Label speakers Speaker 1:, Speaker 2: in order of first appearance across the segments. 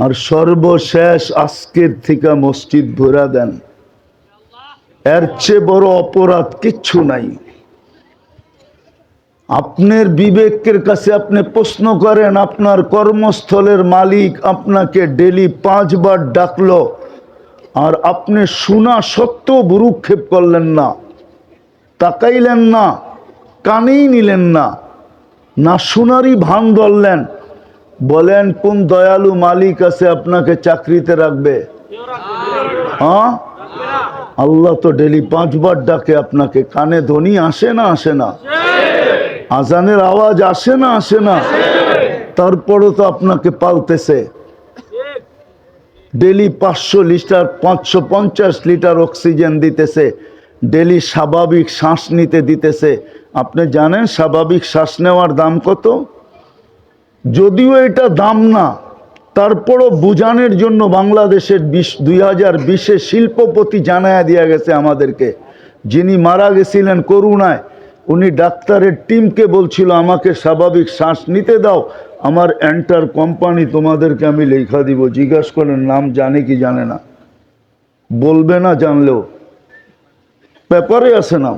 Speaker 1: আর সর্বশেষ আজকের থেকে মসজিদ ভরা দেন। এর চেয়ে বড় অপরাধ কিচ্ছু নাই। আপনার বিবেকের কাছে আপনি প্রশ্ন করেন, আপনার কর্মস্থলের মালিক আপনাকে ডেলি 5 বার ডাকলো, আর আপনি শোনা সত্ত্বেও ভ্রুক্ষেপ করলেন না, তাকাইলেন না, কানেই নিলেন না, না শোনারই ভান ধরলেন। বলেন কোন দয়ালু মালিক আছে আপনাকে চাকরিতে রাখবে? হ্যাঁ, আল্লাহ তো ডেলি 5 বার ডাকে আপনাকে। কানে ধ্বনি আসে না আসে না? আজানের আওয়াজ আসে না আসে না? তারপরও তো আপনাকে পালতেছে। ডেলি 500 লিটার 550 লিটার অক্সিজেন দিতেছে, ডেলি স্বাভাবিক শ্বাস নিতে দিতেছে। আপনি জানেন স্বাভাবিক শ্বাস নেওয়ার দাম কত? যদিও এটা দাম না, তারপরও বুঝানোর জন্য বাংলাদেশের 2020-এ শিল্পপতি জানায়া দিয়া গেছে আমাদেরকে, যিনি মারা গেছিলেন করোনায়, উনি ডাক্তারের টিমকে বলছিল আমাকে স্বাভাবিক শ্বাস নিতে দাও, আমার এন্টার কোম্পানি তোমাদেরকে আমি লেখা দিব। জিজ্ঞাসা করেন নাম জানে কি জানে না? বলবে না, জানলেও পেপারে আছে নাম।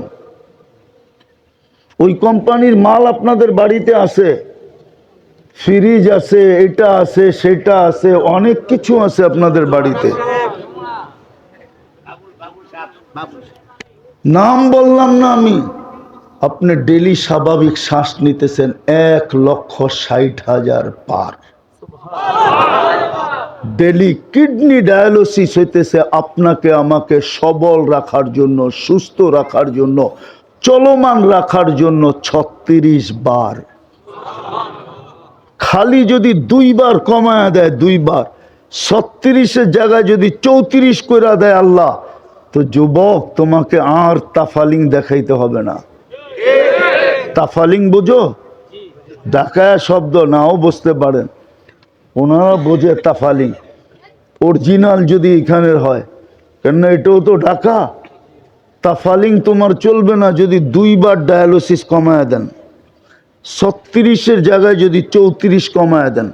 Speaker 1: ওই কোম্পানির মাল আপনাদের বাড়িতে আছে, ফ্রিজ আছে, এটা আছে, সেটা আছে, অনেক কিছু আছে আপনাদের বাড়িতে। নাম বললাম না আমি। আপনি ডেলি স্বাভাবিক শ্বাস নিতেছেন 1,60,000 পার। ডেলি কিডনি ডায়ালিসিস হইতেছে আপনাকে আমাকে সবল রাখার জন্য, সুস্থ রাখার জন্য, চলমান রাখার জন্য 36 বার। খালি যদি 2 বার কমায়া দেয়, 2 বার 36-এর জায়গায় যদি 34 করে দেয় আল্লাহ, তো যুবক তোমাকে আর তাফালিং দেখাইতে হবে না। তাফালিং বুঝো? ঢাকায় শব্দ, নাও বুঝতে পারেন, ওনারা বোঝে তাফালিং। অরিজিনাল যদি এখানের হয়, কেননা এটাও তো ঢাকা। তাফালিং তোমার চলবে না যদি 2 বার ডায়ালিসিস কমায় দেন। 36-এর জায়গায় যদি 34 কমায় দেন,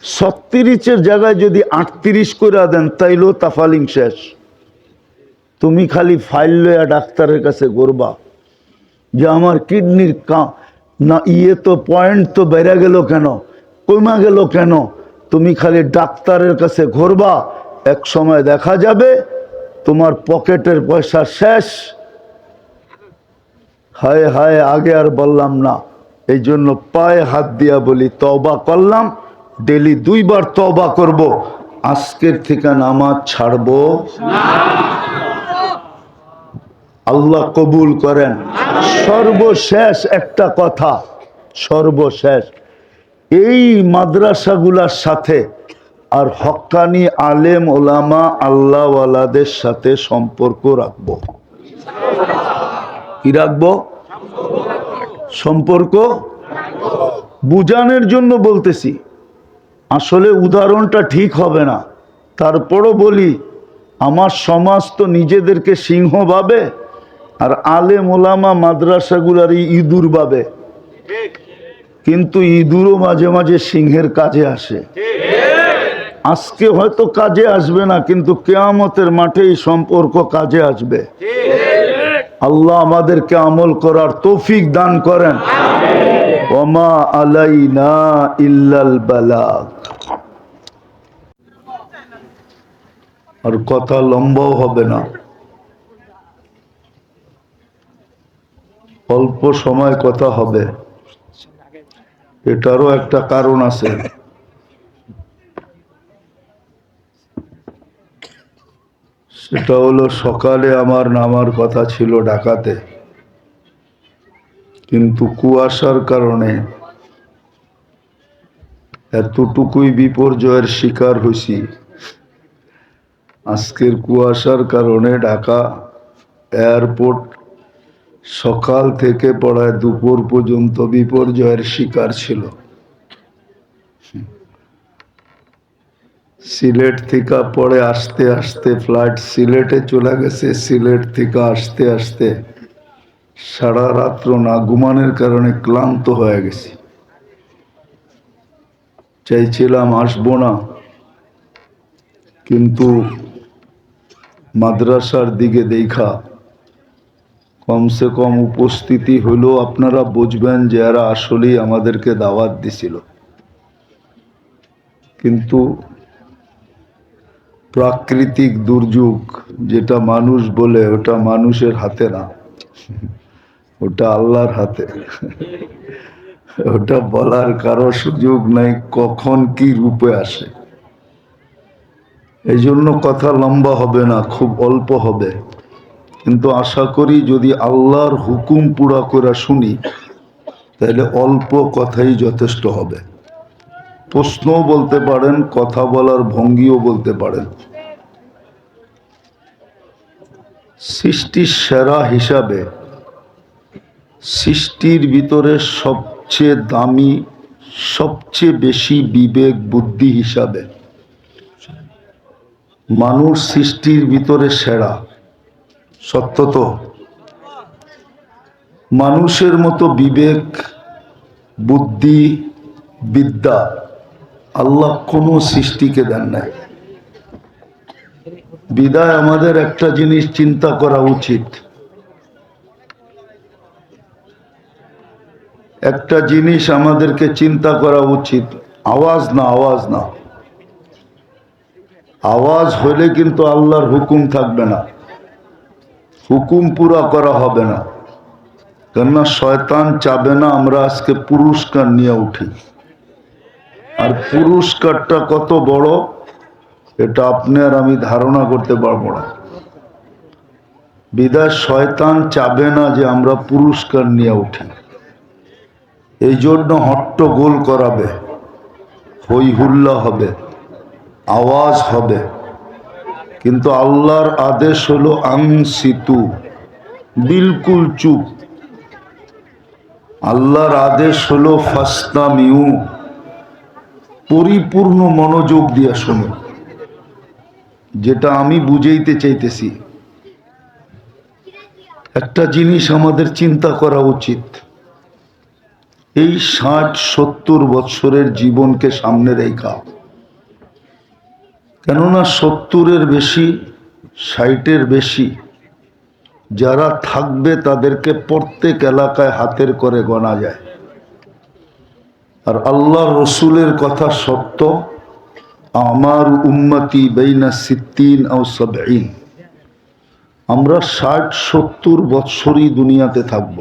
Speaker 1: 36-এর জায়গায় যদি 38 করে দেন, তাইলেও তাফালিং শেষ। তুমি খালি ফাইল লইয়া ডাক্তারের কাছে ঘুরবা যে আমার কিডনির না তো পয়েন্ট তো বেড়ে গেল কেন, কমা গেল কেন? তুমি খালি ডাক্তারের কাছে ঘুরবা, এক সময় দেখা যাবে তোমার পকেটের পয়সা শেষ। হায় হায়, আগে আর বললাম না, এই জন্য পায়ে হাত দিয়া বলি তওবা করলাম, ডেলি 2 বার তওবা করব, আজকের থেকে নামাজ ছাড়বো না। আল্লাহ কবুল করেন। সর্বশেষ একটা কথা, সর্বশেষ, এই মাদ্রাসাগুলার সাথে আর হক্কানি আলেম ওলামা আল্লাহওয়ালাদের সাথে সম্পর্ক রাখবো। কি রাখবো? সম্পর্ক বুঝানোর জন্য বলতেছি। আসলে উদাহরণটা ঠিক হবে না, তারপরও বলি, আমার সমাজ তো নিজেদেরকে সিংহ ভাবে, আর আলেম ওলামা মাদ্রাসাগুলার ইঁদুর ভাবে। কিন্তু ইঁদুরও মাঝে মাঝে সিংহের কাজে আসে। আজকে হয়তো কাজে আসবে না, কিন্তু কিয়ামতের মাঠে এই সম্পর্ক কাজে আসবে। আল্লাহ আমাদেরকে আমল করার তৌফিক দান করেন। ওমা আলাইনা ইল্লাল বালাগ। আর কথা লম্বাও হবে না, অল্প সময় কথা হবে। এটারও একটা কারণ আছে। সেটা হলো, সকালে আমার নামার কথা ছিল ঢাকাতে, কিন্তু কুয়াশার কারণে এতটুকুই বিপর্যয়ের শিকার হয়েছি। আজকের কুয়াশার কারণে ঢাকা এয়ারপোর্ট সকাল থেকে পড়ায় দুপুর পর্যন্ত বিপর্যয়ের শিকার ছিল। সিলেট থেকে পরে আসতে আসতে ফ্লাইট সিলেটে চলে গেছে, সিলেট থেকে আসতে আসতে সারা রাত্র না ঘুমানোর কারণে ক্লান্ত হয়ে গেছি। চাইছিলাম আসবো না, কিন্তু মাদ্রাসার দিকে দেখা কমসে কম উপস্থিতি হলেও আপনারা বুঝবেন যে এরা আসলেই আমাদেরকে দাওয়াত দিছিল। কিন্তু প্রাকৃতিক দুর্যোগ যেটা মানুষ বলে ওটা মানুষের হাতে না, ওটা আল্লাহর হাতে। ওটা বলার কারো সুযোগ নাই কখন কি রূপে আসে। এই জন্য কথা লম্বা হবে না, খুব অল্প হবে। কিন্তু আশা করি যদি আল্লাহর হুকুম পুরা করে শুনি তাহলে অল্প কথাই যথেষ্ট হবে। প্রশ্নও বলতে পারেন, কথা বলার ভঙ্গিও বলতে পারেন। সৃষ্টির সেরা হিসাবে, সৃষ্টির ভিতরে সবচেয়ে দামি, সবচেয়ে বেশি বিবেক বুদ্ধি হিসাবে মানুষ সৃষ্টির ভিতরে সেরা। সত্য তো? মানুষের মতো বিবেক বুদ্ধি বিদ্যা আল্লাহ কোনো সৃষ্টিকে দেন নাই। বিদায় আমাদের একটা জিনিস চিন্তা করা উচিত, একটা জিনিস আমাদেরকে চিন্তা করা উচিত। আওয়াজ না, আওয়াজ না, আওয়াজ হলে কিন্তু আল্লাহর হুকুম থাকবে না, হুকুম পুরা করা হবে না। কেননা শয়তান চাবে না আমরা আজকে পুরস্কার নিয়ে উঠি। আর পুরস্কারটা কত বড় এটা আপনি আর আমি ধারণা করতে পারবো না। বিদায় শয়তান চাবে না যে আমরা পুরস্কার নিয়ে উঠি। এই জন্য হট্টগোল করাবে, হই হুল্লা হবে, আওয়াজ হবে। কিন্তু আল্লাহর আদেশ হলো আনসিতু, বিলকুল চুপ। আল্লাহর আদেশ হলো ফাসতামিউ, পরিপূর্ণ মনোযোগ দিয়ে শোনো। যেটা আমি বুঝাইতে চাইতেছি, একটা জিনিস আমাদের চিন্তা করা উচিত। এই 60-70 বৎসরের জীবনকে সামনে রেখা, কেননা 70-এর বেশি, 60-এর বেশি যারা থাকবে তাদেরকে প্রত্যেক এলাকায় হাতের করে গোনা যায়। আর আল্লাহ রসুলের কথা সত্য, আমার উম্মতি বাইনা 60 ও 70। আমরা 60-70 বৎসরই দুনিয়াতে থাকব।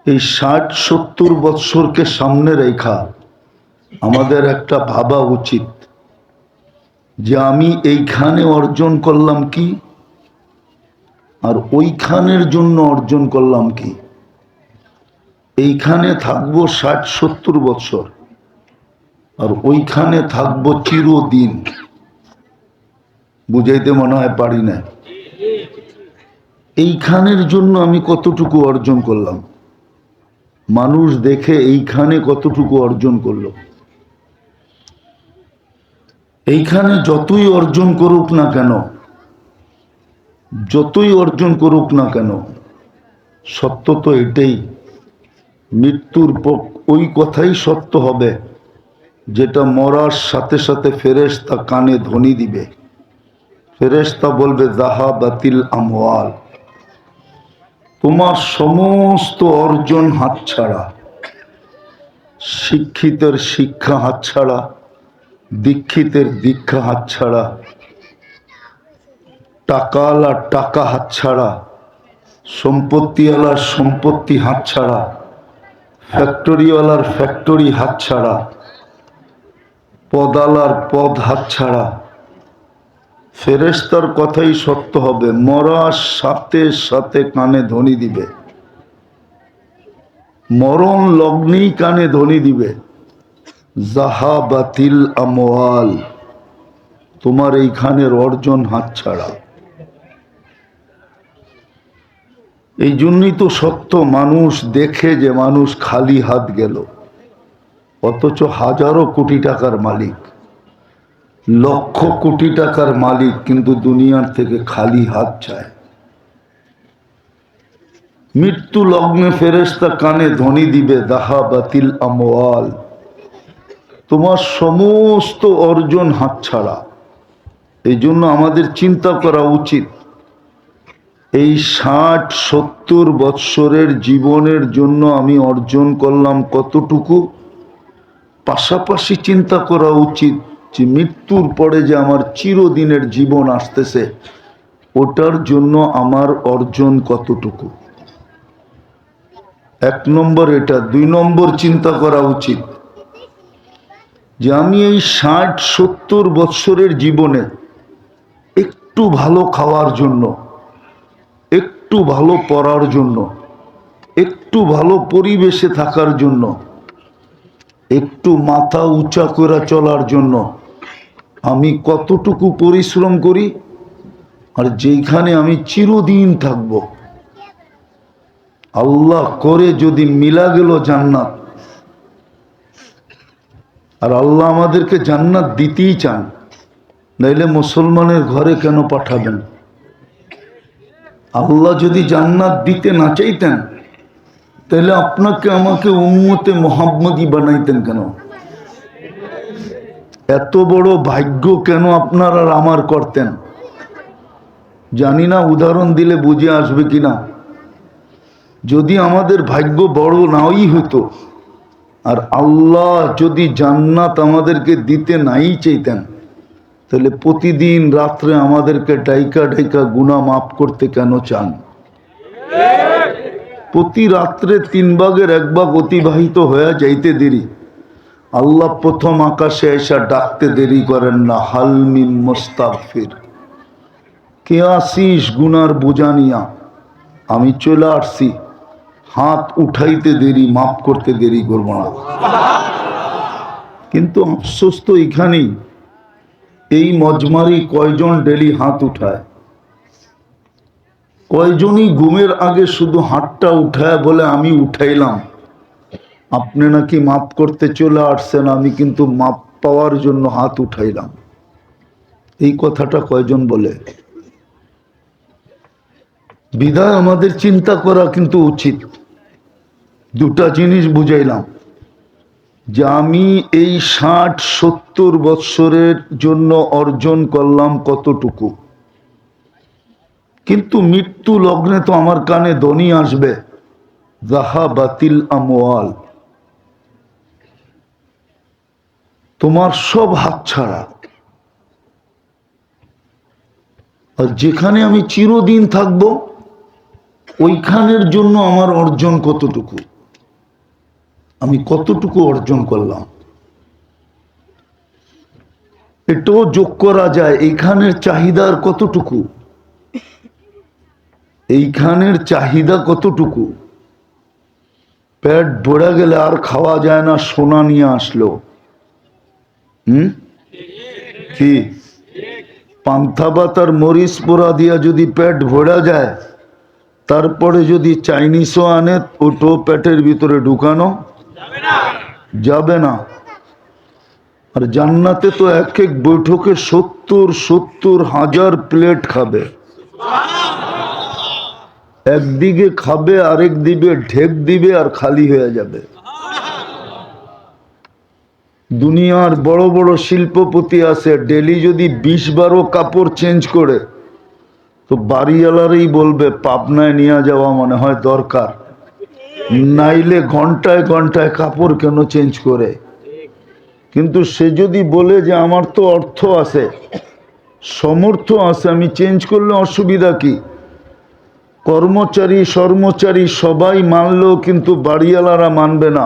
Speaker 1: এই 60-70 বৎসরকে সামনে রেখা আমাদের একটা ভাবা উচিত যে আমি এইখানে অর্জন করলাম কি, আর ওইখানের জন্য অর্জন করলাম কি। এইখানে থাকবো 60-70 বৎসর, আর ওইখানে থাকবো চিরদিন। বুঝাইতে মনে হয় পারি না। এইখানের জন্য আমি কতটুকু অর্জন করলাম, মানুষ দেখে এইখানে কতটুকু অর্জন করলো। এইখানে যতই অর্জন করুক না কেন, যতই অর্জন করুক না কেন, সত্য তো এটাই, মৃত্যুর ওই কথাই সত্য হবে যেটা মরার সাথে সাথে ফেরেশতা কানে ধ্বনি দিবে। ফেরেশতা বলবে যাহাবাতিল আমওয়াল, তোমার সমস্ত অর্জন হাতছাড়া। শিক্ষিতের শিক্ষা হাতছাড়া, দীক্ষিতের দীক্ষা হাতছাড়া, টাকাওয়ালার টাকা হাতছাড়া, সম্পত্তিওয়ালার সম্পত্তি হাতছাড়া, ফ্যাক্টরিওয়ালার ফ্যাক্টরি হাতছাড়া, পদালার পদ হাতছাড়া। ফেরেশতার কথাই সত্য হবে, মরার সাথে সাথে কানে ধ্বনি দিবে, মরণ লগ্নেই কানে ধ্বনি দিবে, যাহাবাতিল আমওয়াল, তোমার এইখানের অর্জন হাতছাড়া। এই জন্যই তো সত্য, মানুষ দেখে যে মানুষ খালি হাত গেল, অথচ হাজারো কোটি টাকার মালিক, লক্ষ কোটি টাকার মালিক, কিন্তু দুনিয়ার থেকে খালি হাত চায়। মৃত্যু লগ্নে ফেরেশতা কানে ধ্বনি দিবে, যাহাবাতিল আমওয়াল, তোমার সমস্ত অর্জন হাতছাড়া। এই জন্য আমাদের চিন্তা করা উচিত, এই 60-70 বৎসরের জীবনের জন্য আমি অর্জন করলাম কতটুকু। পাশাপাশি চিন্তা করা উচিত যে মৃত্যুর পরে যে আমার চিরদিনের জীবন আসতেছে, ওটার জন্য আমার অর্জন কতটুকু। 1 নম্বর এটা। 2 নম্বর চিন্তা করা উচিত যে আমি এই 60-70 বৎসরের জীবনে একটু ভালো খাওয়ার জন্য, একটু ভালো পড়ার জন্য, একটু ভালো পরিবেশে থাকার জন্য, একটু মাথা উঁচা করে চলার জন্য আমি কতটুকু পরিশ্রম করি। আর যেখানে আমি চিরদিন থাকব, আল্লাহ করে যদি মিলা গেল জান্নাত, আর আল্লাহ আমাদেরকে জান্নাত দিতেই চান, নাইলে মুসলমানের ঘরে কেন পাঠাবেন? আল্লাহ যদি জান্নাত দিতে না চাইতেন, তাহলে আপনাকে আমাকে উম্মতে মুহাম্মদী বানাইতেন কেন? এত বড় ভাগ্য কেন আপনার আর আমার করতেন? জানি না উদাহরণ দিলে বুঝে আসবে কিনা। যদি আমাদের ভাগ্য বড় নাই হতো, আর আল্লাহ যদি জান্নাত আমাদেরকে দিতে নাই চাইতেন, তাহলে প্রতিদিন রাত্রে আমাদেরকে ডাইকা ডাইকা গুনাহ মাফ করতে কেন চান? প্রতি রাত্রে 3 ভাগের 1 ভাগ অতিবাহিত হয়ে যাইতে দেরি, আল্লাহ প্রথম আকাশে এসে ডাকতে দেরি করেন না, হাল মিন মুস্তাগফির, কে আসিস গুনার বোঝা নিয়া? আমি চলে আসছি, হাত উঠাইতে দেরি, মাফ করতে দেরি করব না। কিন্তু আফসোস তো এখানেই, এই মজমারি কয়জন ডেলি হাত উঠায়? কয়জনই ঘুমের আগে শুধু হাতটা উঠায় বলে আমি উঠাইলাম, আপনি নাকি মাফ করতে চলে আসছেন, আমি কিন্তু মাপ পাওয়ার জন্য হাত উঠাইলাম। এই কথাটা কয়জন বলে? বিধায় আমাদের চিন্তা করা কিন্তু উচিত। 2টা জিনিস বুঝাইলাম, যে আমি এই 60-70 বৎসরের জন্য অর্জন করলাম কতটুকু। কিন্তু মৃত্যু লগ্নে তো আমার কানে ধ্বনি আসবে, যাহাবাতিল আমওয়াল, তোমার সব হাতছাড়া। আর যেখানে আমি চিরদিন থাকব, ওইখানের জন্য আমার অর্জন কতটুকু, আমি কতটুকু অর্জন করলাম, এটাও যোগ করা যায়। এইখানের চাহিদার কতটুকু, এইখানের চাহিদা কতটুকু। পেট ভরে গেলে আর খাওয়া যায় না, সোনা নিয়ে আসলো। কি পান্থা ভাত আর মরিচ পোড়া দিয়া যদি পেট ভরা যায়, তারপরে যদি চাইনিজও আনে, ওটাও পেটের ভিতরে ঢুকানো যাবে না। আর জান্নাতে তো এক এক বৈঠকে 70,000 প্লেট খাবে। একদিকে খাবে, আরেক দিকে ঢেক দিবে, আর খালি হয়ে যাবে। দুনিয়ার বড় বড় শিল্পপতি আছে, ডেলি যদি 20-12 কাপড় চেঞ্জ করে, তো বাড়িওয়ালারই বলবে পাবনায় নিয়ে যাওয়া মনে হয় দরকার, নাইলে ঘন্টায় ঘন্টায় কাপড় কেন চেঞ্জ করে। কিন্তু সে যদি বলে যে আমার তো অর্থ আছে, সমর্থ আছে, আমি চেঞ্জ করলে অসুবিধা কি, কর্মচারী সবাই মানলেও কিন্তু বাড়িওয়ালারা মানবে না,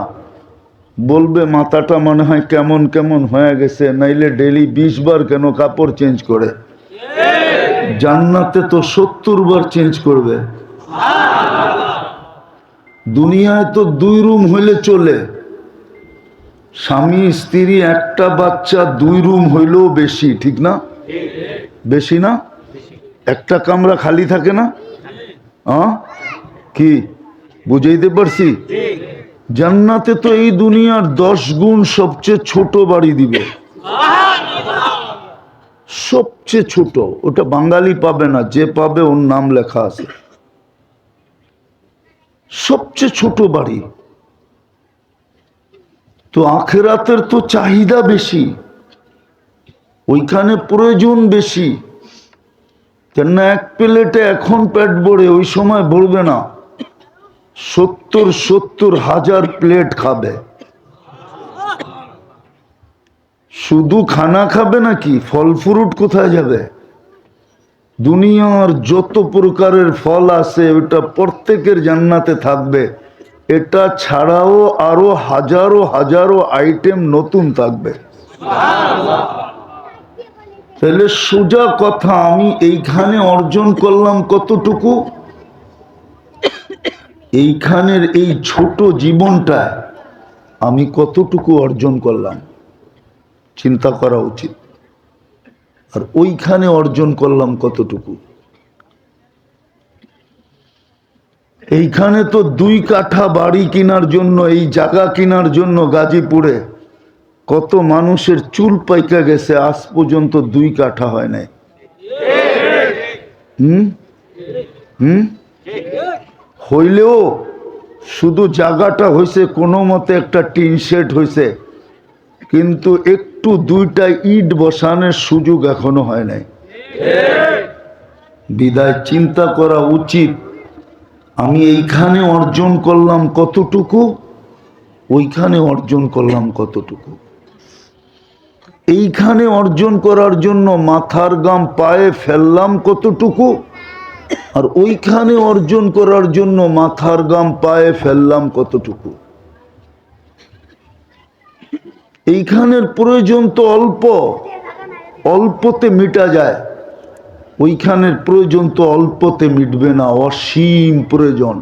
Speaker 1: বলবে মাথাটা মনে হয় কেমন কেমন হয়ে গেছে, নাইলে ডেলি 20 বার কেন কাপড় চেঞ্জ করে। জান্নাতে তো 70 বার চেঞ্জ করবে। দুনিয়ায় তো 2 রুম হইলে চলে, স্বামী স্ত্রী, একটা বাচ্চা, 2 রুম হইলেও বেশি, ঠিক না? বেশি না? একটা কামরা খালি থাকে না? কি বুঝাইতে পারছি? জান্নাতে তো এই দুনিয়ার 10 গুণ সবচেয়ে ছোট বাড়ি দিবে, সবচেয়ে ছোট। ওটা বাঙালি পাবে না, যে পাবে ওর নাম লেখা আছে। সবচেয়ে ছোট বাড়ি। তো আখেরাতের তো চাহিদা বেশি, ওইখানে প্রয়োজন বেশি। কেননা এক প্লেটে এখন পেট ভরে, ওই সময় ভরবে না, 70,000 প্লেট খাবে। শুধু খানা খাবে নাকি, ফল ফ্রুট কোথায় যাবে? দুনিয়ার যত প্রকারের ফল আছে ওটা প্রত্যেকের জান্নাতে থাকবে, এটা ছাড়াও আরো হাজারো হাজারো আইটেম নতুন থাকবে। তাহলে সোজা কথা, আমি এইখানে অর্জন করলাম কতটুকু? এইখানের এই ছোট জীবনটা আমি কতটুকু অর্জন করলাম চিন্তা করা উচিত। আর ওইখানে অর্জন করলাম কতটুকু? এইখানে তো 2 কাঠা বাড়ি কেনার জন্য, এই জায়গা কেনার জন্য গাজীপুরে কত মানুষের চুল পাইকা গেছে, আজ পর্যন্ত 2 কাঠা হয় নাই। হইলেও শুধু জায়গাটা হয়েছে, কোনো মতে একটা টিন শেড হয়েছে, কিন্তু একটু 2টা ইট বসানোর সুযোগ এখনো হয় নাই। বিদায় চিন্তা করা উচিত, আমি এইখানে অর্জন করলাম কতটুকু, ওইখানে অর্জন করলাম কতটুকু। এইখানে অর্জন করার জন্য মাথার গাম পায়ে ফেললাম কতটুকু, আর ওইখানে অর্জন করার জন্য মাথার গাম পায়ে ফেললাম কতটুকু। এইখানের প্রয়োজন তো অল্প, অল্পতে মিটা যায়, ওইখানের প্রয়োজন তো অল্পতে মিটবে না, অসীম প্রয়োজন,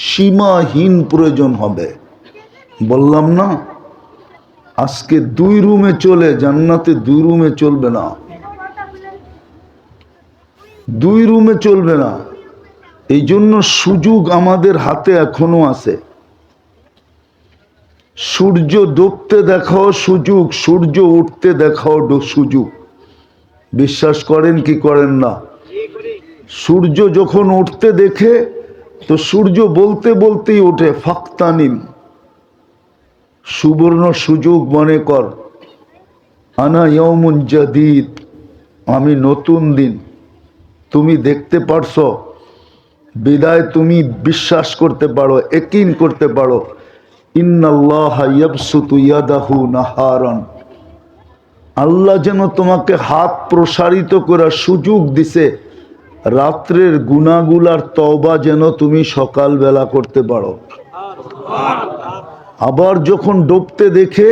Speaker 1: সীমাহীন প্রয়োজন হবে। বললাম না আজকে 2 রুমে চলে, জান্নাতে 2 রুমে চলবে না, 2 রুমে চলবে না। এই জন্য সুযোগ আমাদের হাতে এখনো আছে। সূর্য ডুবতে দেখাও সুযোগ, সূর্য উঠতে দেখাও সুযোগ। বিশ্বাস করেন কি করেন না? সূর্য যখন উঠতে দেখে তো সূর্য বলতে বলতেই ওঠে, ফাক্তানিম, সুবর্ণ সুযোগ মনে কর, আনা ইয়াউমুন জাদীদ, আমি নতুন দিন। তুমি দেখতে পারছো, বিদায় তুমি বিশ্বাস করতে পারো, ইয়াকিন করতে পারো, ইন্নাল্লাহা ইয়াবসুতু ইয়াদাহু নাহারান, আল্লাহ যেন তোমাকে হাত প্রসারিত করার সুযোগ দিছে, রাত্রের গুনাহগুলার তওবা যেন তুমি সকালবেলা করতে পারো। আবার যখন ডুবতে দেখে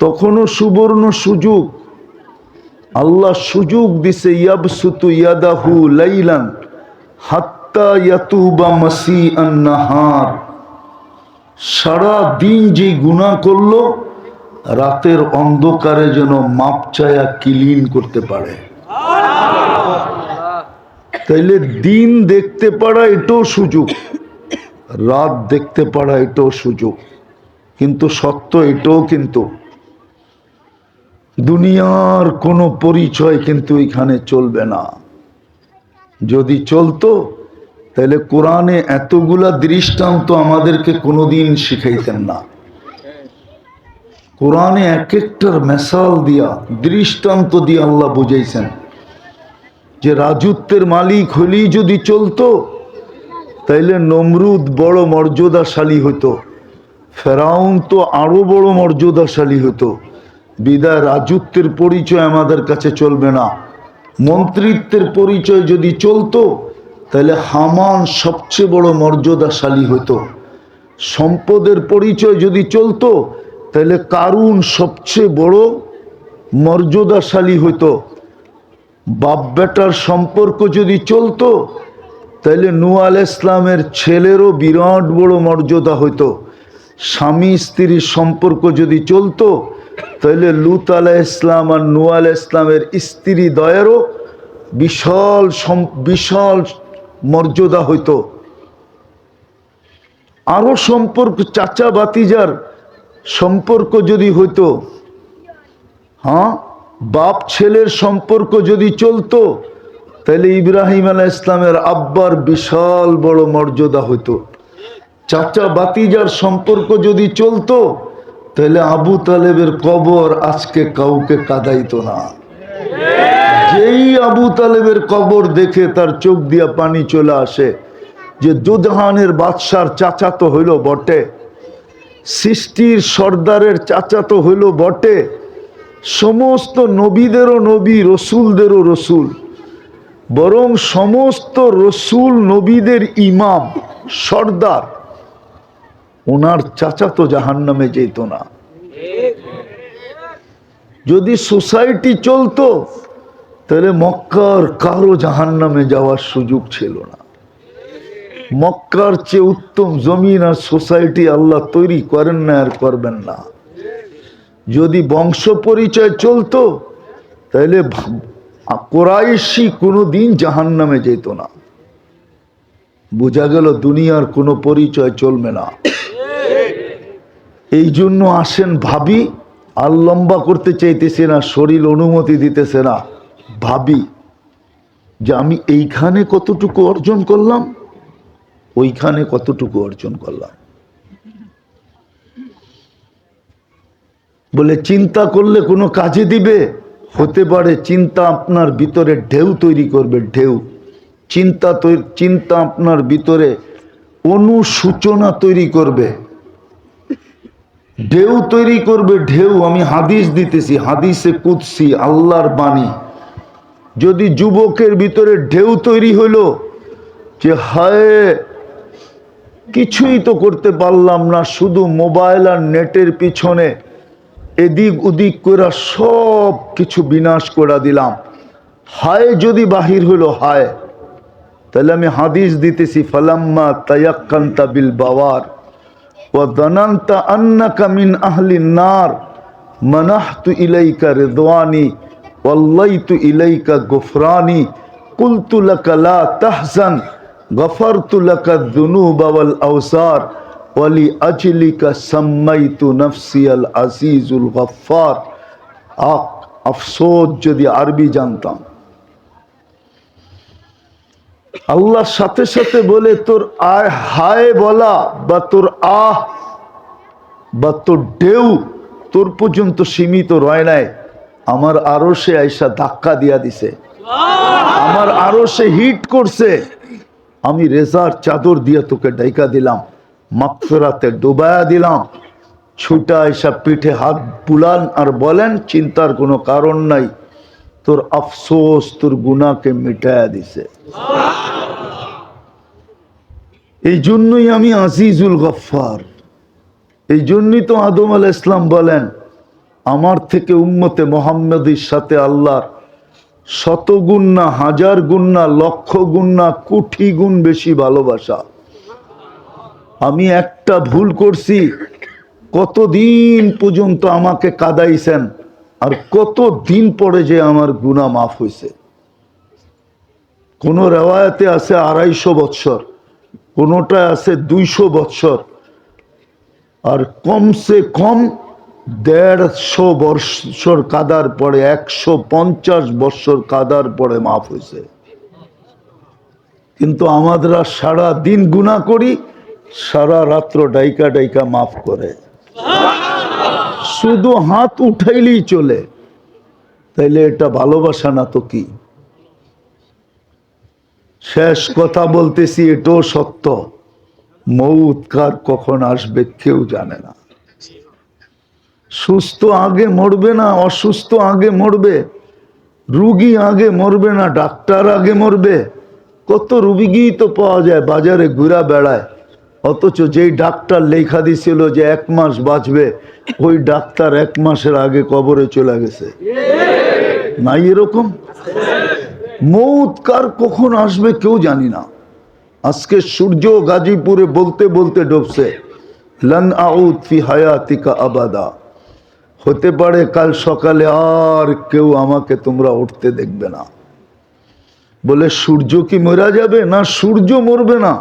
Speaker 1: তখনও সুবর্ণ সুযোগ, আল্লাহ সুযোগ দিছে, ইয়াবসুতু ইয়াদাহু লাইলান হাত্তা ইয়াতুবা মাসিআন নাহার, সারা দিন যে গুনাহ করলো রাতের অন্ধকারে যেন মাপ চায়া ক্লিন করতে পারে। তাইলে দিন দেখতে পারা এটাও সুযোগ, রাত দেখতে পারা এটাও সুযোগ, কিন্তু সত্য এটাও, কিন্তু দুনিয়ার কোনো পরিচয় কিন্তু এখানে চলবে না। যদি চলতো তাহলে কোরআনে এতগুলা দৃষ্টান্ত আমাদেরকে কোনোদিন শিখাইতেন না। কোরআনে এক একটার মেসাল দিয়া, দৃষ্টান্ত দিয়ে আল্লাহ বুঝাইছেন যে রাজত্বের মালিক হলেই যদি চলতো তাইলে নমরুদ বড় মর্যাদাশালী হতো, ফেরাউন তো আরো বড় মর্যাদাশালী হতো। বিদায় রাজত্বের পরিচয় আমাদের কাছে চলবে না। মন্ত্রিত্বের পরিচয় যদি চলতো তাহলে হামান সবচেয়ে বড় মর্যাদাশালী হতো। সম্পদের পরিচয় যদি চলতো তাহলে কারুন সবচেয়ে বড় মর্যাদাশালী হতো। বাপ বেটার সম্পর্ক যদি চলতো তাহলে নূহ আলাইহিস ইসলামের ছেলেরও বিরাট বড় মর্যাদা হইতো। স্বামী স্ত্রীর সম্পর্ক যদি চলতো তাহলে লূত আলাইহিস ইসলাম আর নূহ আলাইহিস ইসলামের স্ত্রী দ্বয়েরও বিশাল বিশাল মর্যাদা হইতো। আরো সম্পর্ক, চাচা ভাতিজার সম্পর্ক যদি হইতো, হ্যাঁ, বাপ ছেলের সম্পর্ক যদি চলতো তাহলে ইব্রাহিম আলাইহিস ইসলামের আব্বার বিশাল বড় মর্যাদা হইতো। চাচা ভাতিজার সম্পর্ক যদি চলতো তাহলে আবু তালেবের কবর আজকে কাউকে কাঁদাইতো না। যেই আবু তালেবের কবর দেখে তার চোখ দিয়া পানি চলে আসে যে দুধহানের বাদশার চাচাতো হইল বটে, সৃষ্টির সর্দারের চাচাতো হইল বটে, সমস্ত নবীদেরও নবী, রসুলদেরও রসুল, বরং সমস্ত রসুল নবীদের ইমাম সর্দার, ওনার চাচাতো জাহান্নামে যেত না। যদি সোসাইটি চলতো তাহলে মক্কার কারো জাহান্নামে যাওয়ার সুযোগ ছিল না। মক্কার চেয়ে উত্তম জমিন আর সোসাইটি আল্লাহ তৈরি করেন না আর করবেন না। যদি বংশ পরিচয় চলতো তাহলে কোরাইশি কোনোদিন জাহান্নামে যেত না। বোঝা গেল দুনিয়ার কোনো পরিচয় চলবে না। এই জন্য আসেন ভাবি, আর লম্বা করতে চাইতেছে না, শরীর অনুমতি দিতেছে না, ভাবি যে আমি এইখানে কতটুকু অর্জন করলাম, ওইখানে কতটুকু অর্জন করলাম। বলে চিন্তা করলে কোনো কাজে দিবে? হতে পারে চিন্তা আপনার ভিতরে ঢেউ তৈরি করবে, ঢেউ। চিন্তা আপনার ভিতরে অনুসূচনা তৈরি করবে, ঢেউ তৈরি করবে, ঢেউ। আমি হাদিস দিতেছি, হাদিসে কুদসি, আল্লাহর বাণী। যদি যুবকের ভিতরে ঢেউ তৈরি হইল যে হায় কিছুই তো করতে পারলাম না, শুধু মোবাইল আর নেটের পিছনে এদিক ওদিক করে সব কিছু বিনাশ করে দিলাম, হায় যদি বাহির হইল হায়, তাহলে আমি হাদিস দিতেছি, ফালাম্মা তায়াক্কানতা বিল বাওয়ার ওয়া যানানতা আন্নাকা মিন আহলিন নার মানাহতু ইলাইকা রিদওয়ানি ওয়াল্লাইতু ইলাইকা গুফরানি কুলতু লাকা লা তাহজান গফারতু লাকা যুনুবা ওয়াল আওসার ওয়ালি আজলিকা সাম্মাইতু নফসি আল আজিজুল গফফার। আফসোস যদি আরবি জানতাম। আল্লাহর সাথে সাথে বলে তোর হায় বলা বা তোর আহ বা তোর ঢেউ তোর পর্যন্ত সীমিত রয় নাই, আমার আরো সে আইসা ধাক্কা দিয়া দিছে, আমার আরো সে হিট করছে, আমি রেজার চাদর দিয়া তোকে ডাইকা দিলাম, মাগফিরাতে ডুবায়া দিলাম। ছুটা আইসা পিঠে হাত বুলান আর বলেন চিন্তার কোনো কারণ নাই, তোর আফসোস তোর গুনাহকে মিটায়া দিছে। এই জন্যই আমি আজিজুল গফফার। এই জন্যই তো আদম আলাইহিস সালাম বলেন আমার থেকে উম্মতে মুহাম্মাদীর সাথে আল্লাহর শত গুণ না, হাজার গুণ না, লক্ষ গুণ না, কোটি গুণ বেশি ভালোবাসা। আমি একটা ভুল করছি, কতদিন পর্যন্ত আমাকে কাঁদাইছেন, আর কত দিন পরে যে আমার গুনাহ মাফ হয়েছে। কোন রেওয়ায়াতে আছে 250 বৎসর, কোনটা আছে 200 বৎসর, আর কমসে কম 150 বৎসর কাদার পরে, 150 বৎসর কাদার পরে মাফ হয়েছে। কিন্তু আমাদেরা সারা দিন গুনাহ করি, সারা রাত্র ডাইকা ডাইকা মাফ করে, শুধু হাত উঠাইলেই চলে। তাইলে এটা ভালোবাসা না তো কি? শেষ কথা বলতেছি, এটাও সত্য, মৌত কার কখন আসবে কেউ জানে না। সুস্থ আগে মরবে না, অসুস্থ আগে মরবে, রুগী আগে মরবে না, ডাক্তার আগে মরবে। কত রুগী তো পাওয়া যায় বাজারে ঘুরা বেড়ায়, অথচ যেই ডাক্তার লেখা দিছিল যে 1 মাস বাঁচবে, ওই ডাক্তার 1 মাসের আগে কবরে চলে গেছে। নাই এরকম? মৌত কার কখন আসবে কেউ জানি না। আজকে সূর্য গাজীপুরে বলতে বলতে ডুবছে, লান আউদ ফি হায়াতিকা আবাদা। হতে পারে কাল সকালে আর কেউ আমাকে তোমরা উঠতে দেখবে না। বলে সূর্য কি মরা যাবে? না, সূর্য মরবে না।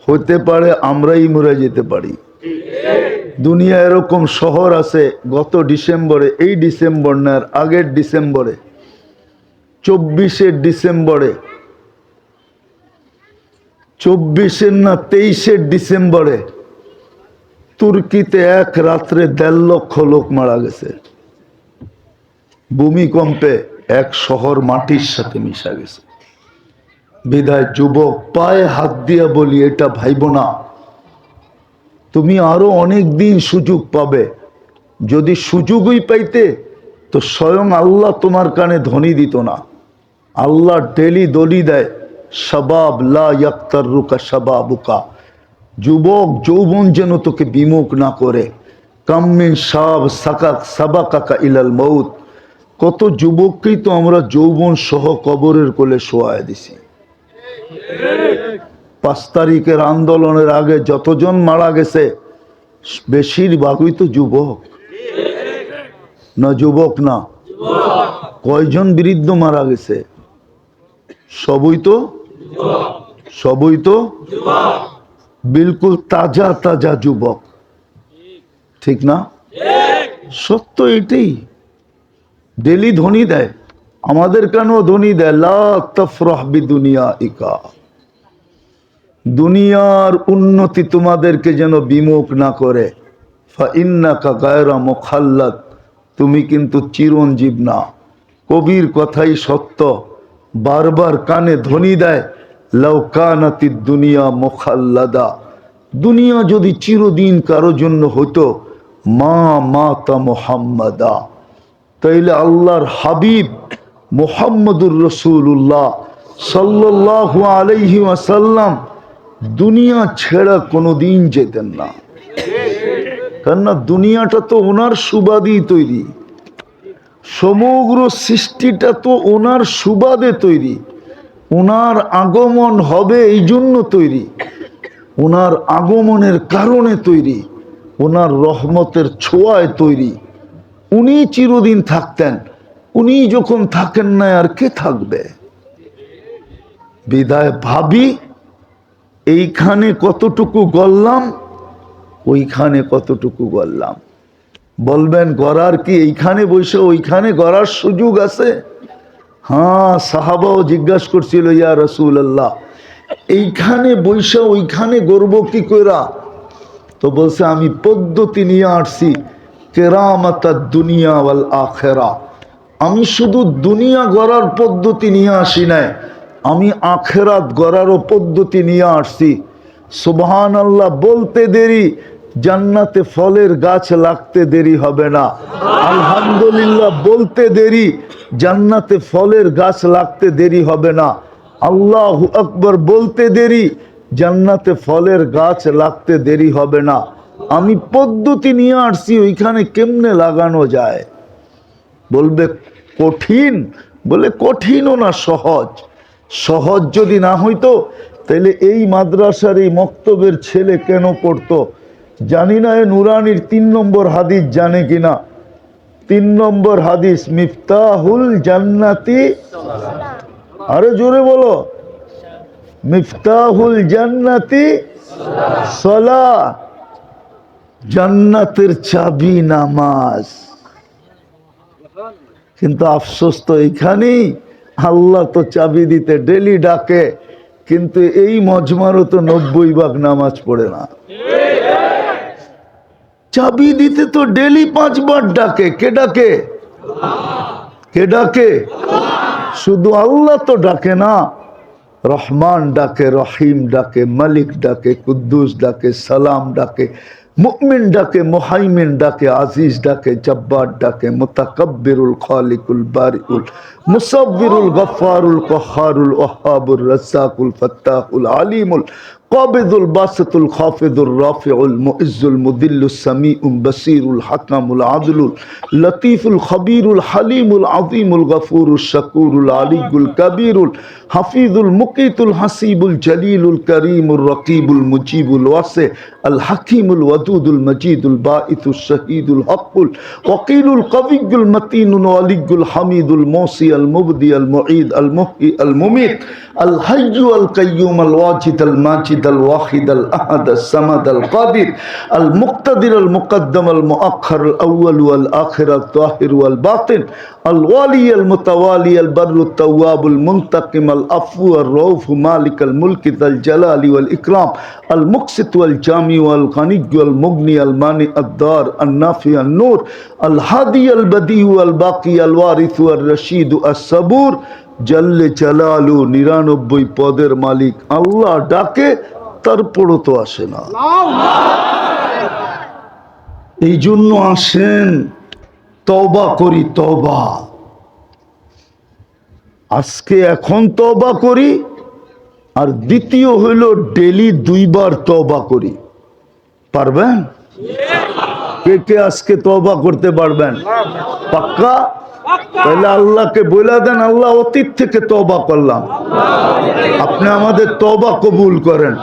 Speaker 1: হতে পারে আমরাই মরে যেতে পারি। দুনিয়া এরকম শহর আছে, গত ডিসেম্বরে, এই ডিসেম্বর না আর আগের ডিসেম্বরে, 24 ডিসেম্বরে, 24 না 23 ডিসেম্বরে তুর্কিতে এক রাত্রে 1.5 লক্ষ লোক মারা গেছে। ভূমিকম্পে এক শহর মাটির সাথে মিশা গেছে। বিদায় যুবক পায়ে হাত দিয়া বলি, এটা ভাইব না। তুমি আরো অনেক দিন সুযোগ পাবে। যদি সুযোগই পাইতে তো স্বয়ং আল্লাহ তোমার কানে ধ্বনি দিত না। আল্লাহ ডেলি দলি দেয়, শাবাব লা ইয়াক্তাররুকা শাবাবুকা, যুবক যৌবন যেন তোকে বিমুখ না করে। কাম্মিন শাব সাবাকাকা ইলাল মউত, কত যুবককেই তো আমরা যৌবন সহ কবরের কোলে শোয়ায় দিছি। 5 তারিখের আন্দোলনের আগে যতজন মারা গেছে বেশিরভাগই তো যুবক না? যুবক না? কয়জন বৃদ্ধ মারা গেছে? সবই তো বিলকুল তাজা তাজা যুবক, ঠিক না? সত্য এটাই। ডেলি ধ্বনি দেয়, আমাদের কেন ধ্বনি দেয়, লা তাফরাহ বিদুনিয়াইকা, দুনিয়ার উন্নতি তোমাদেরকে যেন বিমুখ না করে। ফাইন্নাকা গায়রা মুখাল্লাদ, তুমি কিন্তু চিরঞ্জীব না। কবির কথাই সত্য, বারবার কানে ধ্বনি দেয়, লাউ কানাতিদ দুনিয়া মুখাল্লাদা, দুনিয়া যদি চিরদিন কারো জন্য হতো, মা মাতা মুহাম্মাদা, তাইলে আল্লাহর হাবিব মুহাম্মদুর রাসূলুল্লাহ সাল্লাল্লাহু আলাইহি ওয়াসাল্লাম দুনিয়া ছেড়া কোনোদিন যেতেন না। কেননা দুনিয়াটা তো ওনার সুবাদেই তৈরি, সমগ্র সৃষ্টিটা তো ওনার সুবাদে তৈরি। ওনার আগমন হবে এই জন্য তৈরি, ওনার আগমনের কারণে তৈরি, ওনার রহমতের ছোঁয়ায় তৈরি। উনি চিরদিন থাকতেন, উনি যখন থাকেন না আর কে থাকবে? বিদায় ভাবি, এইখানে কতটুকু গড়লাম, ওইখানে কতটুকু গড়লাম। বলবেন গড়ার কি এইখানে বসে ওইখানে গড়ার সুযোগ আছে? হ্যাঁ, সাহাবাও জিজ্ঞাসা করছিল, ইয়া রাসূলুল্লাহ, এইখানে বসে ওইখানে গড়ব কি কইরা? তো বলছে, আমি পদ্ধতি নিয়ে আসছি, কেরামাতাদ দুনিয়া ওয়াল আখিরা। আমি শুধু দুনিয়া গড়ার পদ্ধতি নিয়ে আসি নাই, আমি আখেরাত গড়ারও পদ্ধতি নিয়ে আসছি। সুবহানাল্লাহ বলতে দেরি, জান্নাতে ফলের গাছ লাগতে দেরি হবে না। আলহামদুলিল্লাহ বলতে দেরি, জান্নাতে ফলের গাছ লাগতে দেরি হবে না। আল্লাহু আকবার বলতে দেরি, জান্নাতে ফলের গাছ লাগতে দেরি হবে না। আমি পদ্ধতি নিয়ে আসছি, ওইখানে কেমনে লাগানো যায়। বলবে কঠিন, বলে কঠিনও না, সহজ। সহজ যদি না হইতো তাহলে এই মাদ্রাসার এই মক্তবের ছেলে কেন পড়তো? জানি না এ নুরানির 3 নম্বর হাদিস জানে কিনা। 3 নম্বর হাদিস, মিফতাহুল জান্নাতি, আরে জোরে বলো, মিফতাহুল জান্নাতি সালাহ, জান্নাতের চাবি নামাজ। কিন্তু আফসোস তো এইখানেই, আল্লাহ তো চাবি দিতে ডেলি ডাকে, কিন্তু এই মজমারও তো 90 ভাগ নামাজ পড়ে না। চাবি দিতে তো ডেলি 5 বার ডাকে। কে ডাকে? কে ডাকে? শুধু আল্লাহ তো ডাকে না, রহমান ডাকে, রহিম ডাকে, মালিক ডাকে, কুদ্দুস ডাকে, সালাম ডাকে, মুমিন ডাকে, মুহাইমিন ডাকে, আজিজ ডাকে, জব্বার ডাকে, মুতাকাব্বিরুল খালিকুল বারিউল মুসাব্বিরুল গফফারুল কহ্হারুল ওয়াহ্হাবুর রাজ্জাকুল ফাত্তাহুল আলিমুল কাবিদুল বাসিতুল খাফিদুর রাফিউল মুইজ্জুল মুদিল্লুস সামিউল বাসিরুল হাকামুল আদলুল লতীফুল খবীরুল হালিমুল আযীমুল গফুরুশ শাকুরুল আলিয়ুল কবীরুল হাফিজুল মুকিতুল হাসিবুল জলিলুল করিমুর রকিবুল মুজিবুল ওয়াসি আল হাকিমুল ওয়াদুদুল মজিদুল বাঈতুশ শহীদুল হকুল ওয়াকিলুল কবিয়ুল মতিনুল ওয়ালিয়ুল হামিদুল মুসি আল মুবদি আল মুঈদ আল মুহয়ি আল মুমীত আল হাইয়্যু আল কাইয়্যুম আল ওয়াজিদ আল মাজিদ الواحد الواحد الأحد الصمد القادر المقتدر المقدم المؤخر الأول والآخر الظاهر والباطن الوالي المتوالي البر التواب المنتقم العفو الرؤوف مالك الملك ذا الجلال والإكرام المقسط والجامع والغني والمغني المانع الدار النافع النور الهادي البديع والباقي الوارث والرشيد الصبور জাল্লে জালালু 99 পদের মালিক আল্লাহ ডাকে তারপরও তো আসে না। এই জন্য আসেন, তওবা করি, তওবা আজকে এখন তওবা করি, আর দ্বিতীয় হইল ডেলি 2 বার তওবা করি। পারবেন? কে কে আজকে তওবা করতে পারবেন? পাক্কা? তাহলে আল্লাহকে বলে দেন, আল্লাহ অতীত থেকে তওবা করলাম, আপনি আমাদের তওবা কবুল করেন,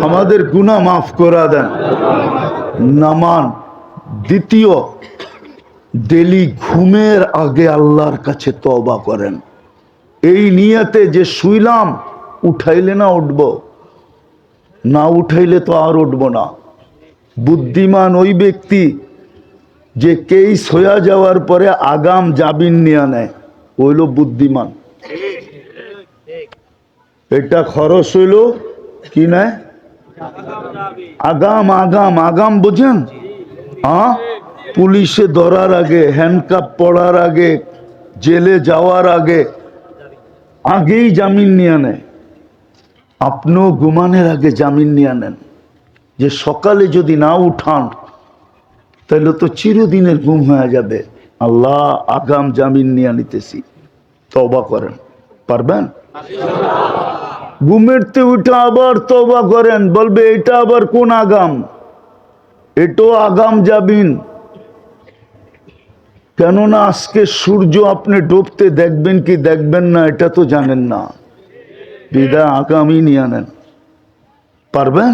Speaker 1: আমাদের গুনাহ মাফ করে দেন। নামান দ্বিতীয়, ডেলি ঘুমের আগে আল্লাহর কাছে তওবা করেন। এই নিয়তে যে শুইলাম, উঠাইলে না উঠব, না উঠাইলে তো আর উঠব না। বুদ্ধিমান ওই ব্যক্তি যে কেস হয়ে যাওয়ার পরে আগাম জামিন নিয়ে নেয়, হইল বুদ্ধিমান। এটা খরচ হইল কি নেয়? আগাম আগাম আগাম, বুঝেন? পুলিশে ধরার আগে, হ্যান্ডকাপ পড়ার আগে, জেলে যাওয়ার আগে, আগেই জামিন নিয়ে নেয়। আপনিও ঘুমানোর আগে জামিন নিয়ে নেন, যে সকালে যদি না উঠান তাহলে তো চিরদিনের ঘুম হয়ে যাবে। আল্লাহ আগাম জামিন নিয়ে নিতেছি, তওবা করেন। পারবেন? ঘুমেরতে উঠে আবার তওবা করেন, বলবে এটা আবার কোন আগাম? এটাও আগাম জামিন। কেননা আজকে সূর্য আপনি ডুবতে দেখবেন কি দেখবেন না এটা তো জানেন না, বিদায় আগামই নিয়ে নেন। পারবেন?